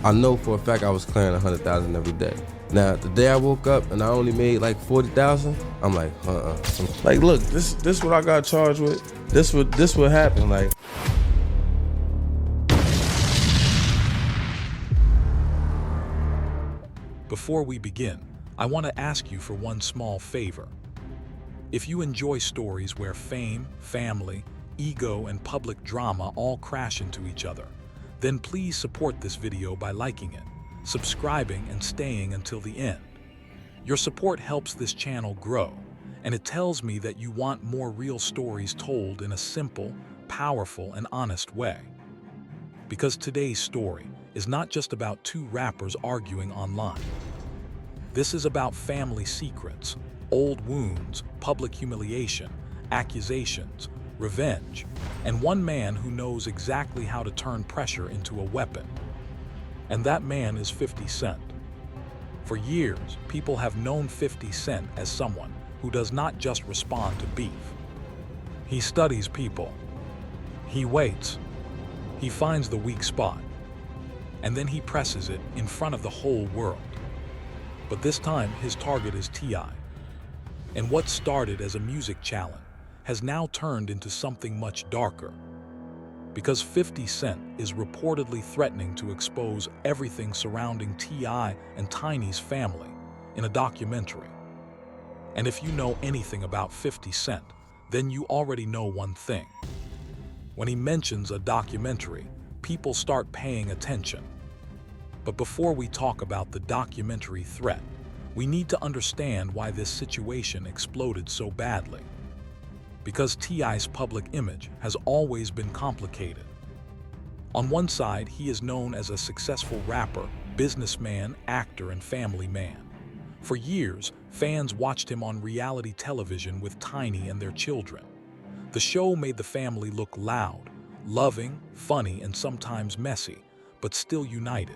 I know for a fact I was clearing 100,000 every day. Now, the day I woke up and I only made like 40,000, I'm like, Like, look, this what I got charged with. This what happened. Like. Before we begin, I want to ask you for one small favor. If you enjoy stories where fame, family, ego, and public drama all crash into each other, then please support this video by liking it, subscribing, and staying until the end. Your support helps this channel grow, and it tells me that you want more real stories told in a simple, powerful, and honest way. Because today's story is not just about two rappers arguing online. This is about family secrets, old wounds, public humiliation, accusations, revenge, and one man who knows exactly how to turn pressure into a weapon. And that man is 50 Cent. For years, people have known 50 Cent as someone who does not just respond to beef. He studies people. He waits. He finds the weak spot. And then he presses it in front of the whole world. But this time, his target is T.I. And what started as a music challenge has now turned into something much darker. Because 50 Cent is reportedly threatening to expose everything surrounding T.I. and Tiny's family in a documentary. And if you know anything about 50 Cent, then you already know one thing. When he mentions a documentary, people start paying attention. But before we talk about the documentary threat, we need to understand why this situation exploded so badly. Because T.I.'s public image has always been complicated. On one side, he is known as a successful rapper, businessman, actor, and family man. For years, fans watched him on reality television with Tiny and their children. The show made the family look loud, loving, funny, and sometimes messy, but still united.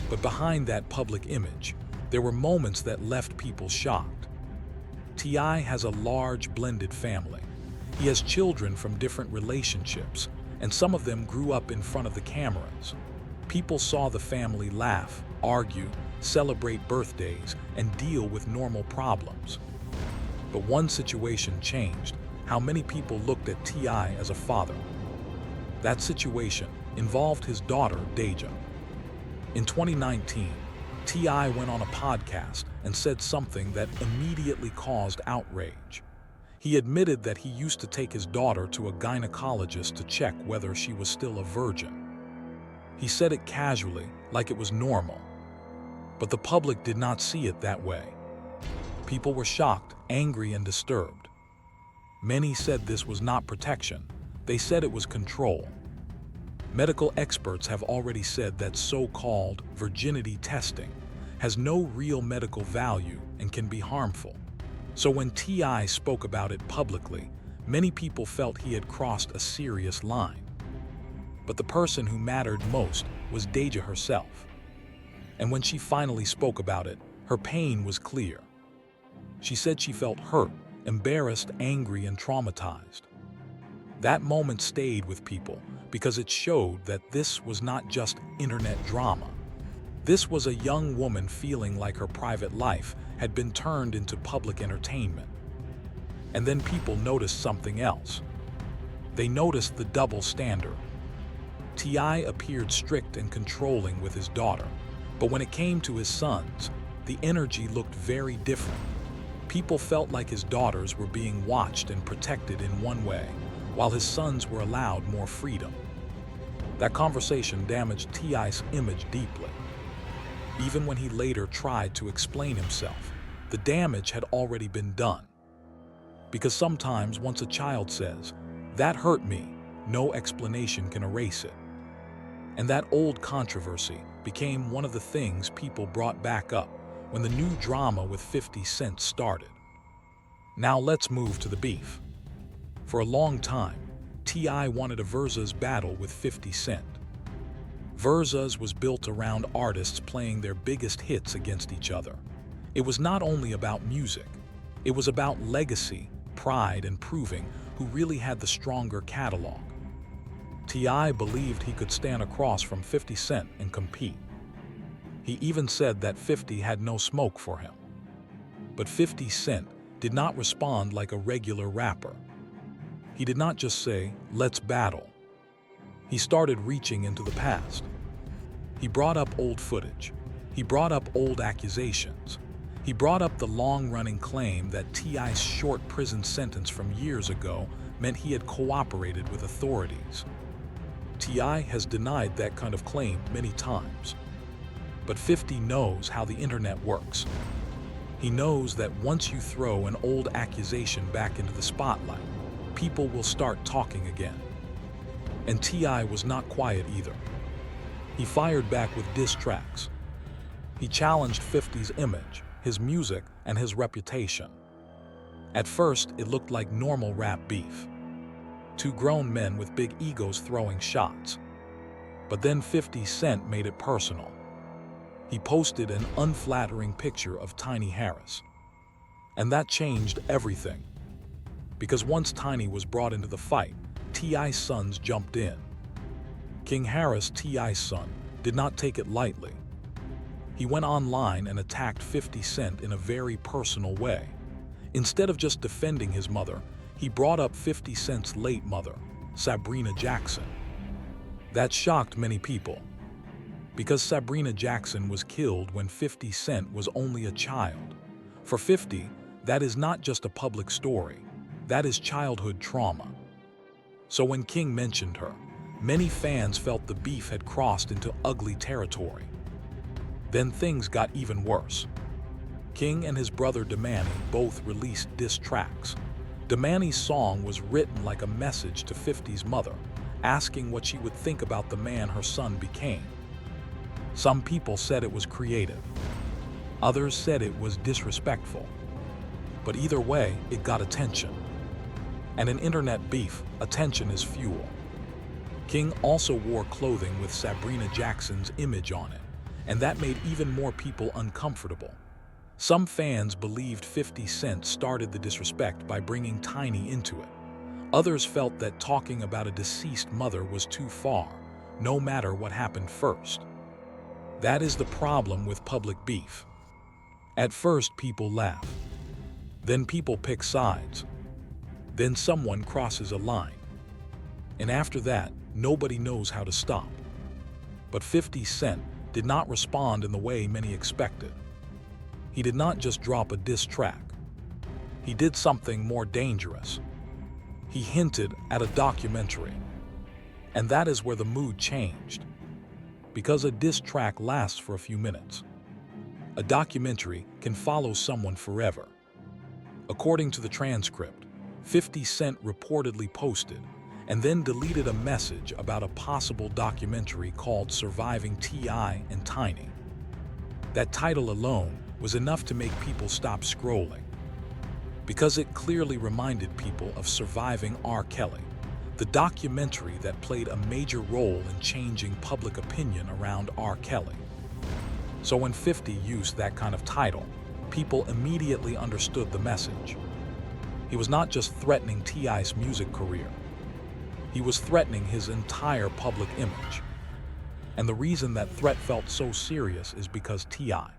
But behind that public image, there were moments that left people shocked. T.I. has a large blended family. He has children from different relationships, and some of them grew up in front of the cameras. People saw the family laugh, argue, celebrate birthdays, and deal with normal problems. But one situation changed how many people looked at T.I. as a father. That situation involved his daughter, Deja. In 2019, T.I. went on a podcast and said something that immediately caused outrage. He admitted that he used to take his daughter to a gynecologist to check whether she was still a virgin. He said it casually, like it was normal. But the public did not see it that way. People were shocked, angry, and disturbed. Many said this was not protection. They said it was control. Medical experts have already said that so-called virginity testing has no real medical value and can be harmful. So when T.I. spoke about it publicly, many people felt he had crossed a serious line. But the person who mattered most was Deja herself. And when she finally spoke about it, her pain was clear. She said she felt hurt, embarrassed, angry, and traumatized. That moment stayed with people because it showed that this was not just internet drama. This was a young woman feeling like her private life had been turned into public entertainment. And then people noticed something else. They noticed the double standard. T.I. appeared strict and controlling with his daughter, but when it came to his sons, the energy looked very different. People felt like his daughters were being watched and protected in one way, while his sons were allowed more freedom. That conversation damaged T.I.'s image deeply. Even when he later tried to explain himself, the damage had already been done. Because sometimes once a child says, "That hurt me," no explanation can erase it. And that old controversy became one of the things people brought back up when the new drama with 50 Cent started. Now let's move to the beef. For a long time, T.I. wanted a versus battle with 50 Cent. Versus was built around artists playing their biggest hits against each other. It was not only about music, it was about legacy, pride, and proving who really had the stronger catalog. T.I. believed he could stand across from 50 Cent and compete. He even said that 50 had no smoke for him. But 50 Cent did not respond like a regular rapper. He did not just say, "Let's battle." He started reaching into the past. He brought up old footage. He brought up old accusations. He brought up the long-running claim that T.I.'s short prison sentence from years ago meant he had cooperated with authorities. T.I. has denied that kind of claim many times. But 50 knows how the internet works. He knows that once you throw an old accusation back into the spotlight, people will start talking again. And T.I. was not quiet either. He fired back with diss tracks. He challenged 50's image, his music, and his reputation. At first, it looked like normal rap beef. Two grown men with big egos throwing shots. But then 50 Cent made it personal. He posted an unflattering picture of Tiny Harris. And that changed everything. Because once Tiny was brought into the fight, T.I.'s sons jumped in. King Harris, T.I.'s son, did not take it lightly. He went online and attacked 50 Cent in a very personal way. Instead of just defending his mother, he brought up 50 Cent's late mother, Sabrina Jackson. That shocked many people, because Sabrina Jackson was killed when 50 Cent was only a child. For 50, that is not just a public story, that is childhood trauma. So when King mentioned her, many fans felt the beef had crossed into ugly territory. Then things got even worse. King and his brother Damani both released diss tracks. Damani's song was written like a message to 50's mother, asking what she would think about the man her son became. Some people said it was creative. Others said it was disrespectful. But either way, it got attention. And in internet beef, attention is fuel. King also wore clothing with Sabrina Jackson's image on it, and that made even more people uncomfortable. Some fans believed 50 Cent started the disrespect by bringing Tiny into it. Others felt that talking about a deceased mother was too far, no matter what happened first. That is the problem with public beef. At first, people laugh. Then people pick sides. Then someone crosses a line. And after that, nobody knows how to stop. But 50 Cent did not respond in the way many expected. He did not just drop a diss track. He did something more dangerous. He hinted at a documentary. And that is where the mood changed. Because a diss track lasts for a few minutes, a documentary can follow someone forever. According to the transcript, 50 Cent reportedly posted and then deleted a message about a possible documentary called Surviving T.I. and Tiny. That title alone was enough to make people stop scrolling, because it clearly reminded people of Surviving R. Kelly, the documentary that played a major role in changing public opinion around R. Kelly. So when 50 used that kind of title, people immediately understood the message. He was not just threatening T.I.'s music career. He was threatening his entire public image. And the reason that threat felt so serious is because T.I.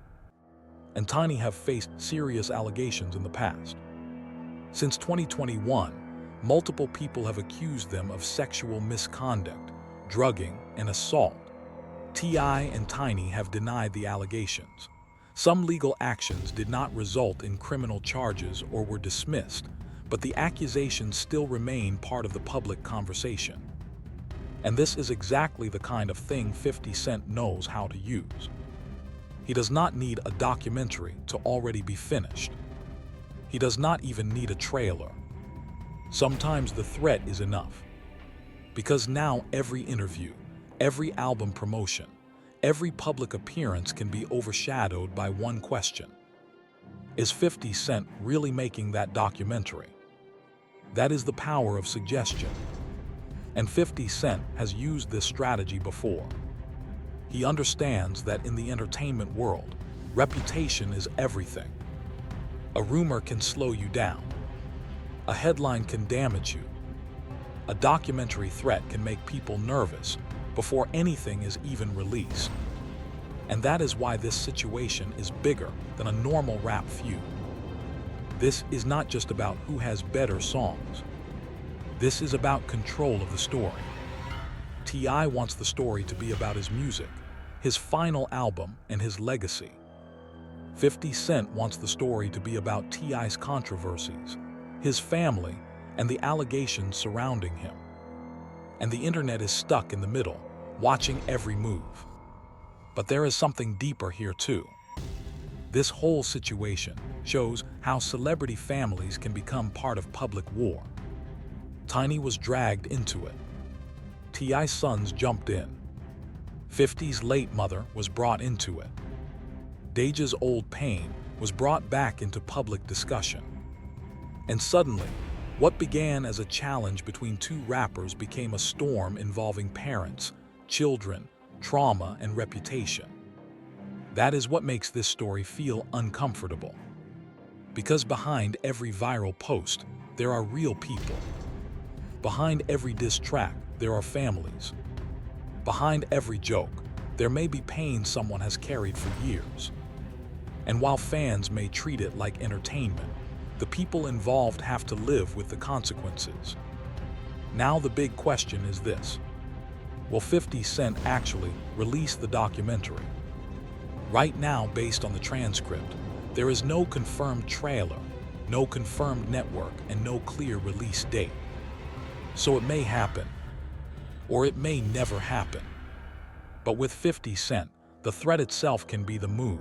and Tiny have faced serious allegations in the past. Since 2021, multiple people have accused them of sexual misconduct, drugging, and assault. T.I. and Tiny have denied the allegations. Some legal actions did not result in criminal charges or were dismissed, but the accusations still remain part of the public conversation. And this is exactly the kind of thing 50 Cent knows how to use. He does not need a documentary to already be finished. He does not even need a trailer. Sometimes the threat is enough. Because now every interview, every album promotion, every public appearance can be overshadowed by one question. Is 50 Cent really making that documentary? That is the power of suggestion. And 50 Cent has used this strategy before. He understands that in the entertainment world, reputation is everything. A rumor can slow you down. A headline can damage you. A documentary threat can make people nervous before anything is even released. And that is why this situation is bigger than a normal rap feud. This is not just about who has better songs. This is about control of the story. T.I. wants the story to be about his music, his final album, and his legacy. 50 Cent wants the story to be about T.I.'s controversies, his family, and the allegations surrounding him. And the internet is stuck in the middle, watching every move. But there is something deeper here too. This whole situation shows how celebrity families can become part of public war. Tiny was dragged into it. T.I.'s sons jumped in. 50's late mother was brought into it. Deja's old pain was brought back into public discussion. And suddenly, what began as a challenge between two rappers became a storm involving parents, children, trauma, and reputation. That is what makes this story feel uncomfortable. Because behind every viral post, there are real people. Behind every diss track, there are families. Behind every joke, there may be pain someone has carried for years. And while fans may treat it like entertainment, the people involved have to live with the consequences. Now the big question is this: will 50 Cent actually release the documentary? Right now, based on the transcript, there is no confirmed trailer, no confirmed network, and no clear release date. So it may happen, or it may never happen. But with 50 Cent, the threat itself can be the move.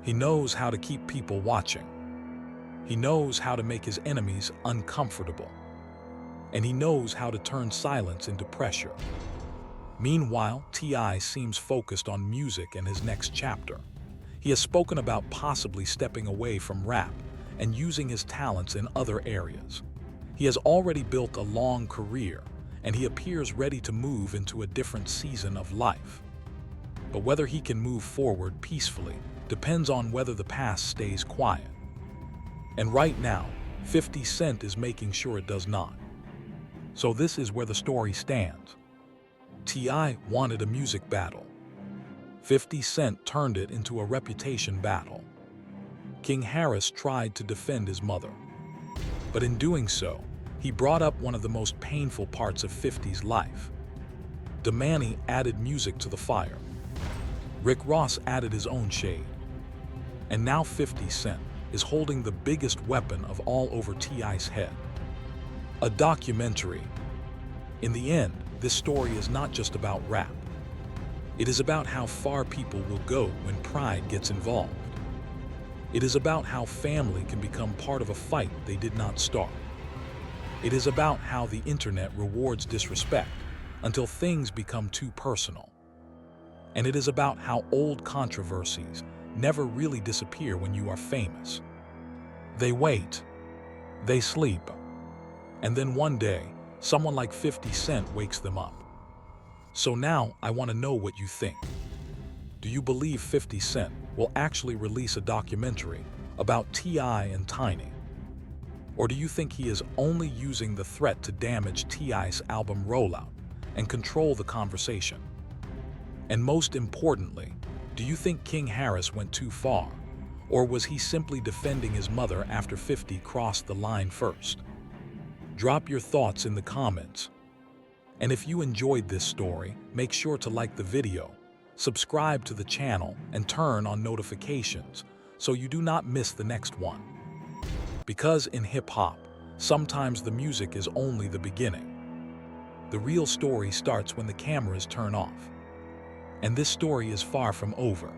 He knows how to keep people watching. He knows how to make his enemies uncomfortable. And he knows how to turn silence into pressure. Meanwhile, T.I. seems focused on music and his next chapter. He has spoken about possibly stepping away from rap and using his talents in other areas. He has already built a long career, and he appears ready to move into a different season of life. But whether he can move forward peacefully depends on whether the past stays quiet. And right now, 50 Cent is making sure it does not. So this is where the story stands. T.I. wanted a music battle. 50 Cent turned it into a reputation battle. King Harris tried to defend his mother. But in doing so, he brought up one of the most painful parts of 50's life. Damani added music to the fire. Rick Ross added his own shade. And now 50 Cent is holding the biggest weapon of all over T.I.'s head: a documentary. In the end, this story is not just about rap. It is about how far people will go when pride gets involved. It is about how family can become part of a fight they did not start. It is about how the internet rewards disrespect until things become too personal. And it is about how old controversies never really disappear when you are famous. They wait, they sleep, and then one day, someone like 50 Cent wakes them up. So now I want to know what you think. Do you believe 50 Cent will actually release a documentary about T.I. and Tiny? Or do you think he is only using the threat to damage T.I.'s album rollout and control the conversation? And most importantly, do you think King Harris went too far? Or was he simply defending his mother after 50 crossed the line first? Drop your thoughts in the comments. And if you enjoyed this story, make sure to like the video, subscribe to the channel, and turn on notifications so you do not miss the next one. Because in hip-hop, sometimes the music is only the beginning. The real story starts when the cameras turn off. And this story is far from over.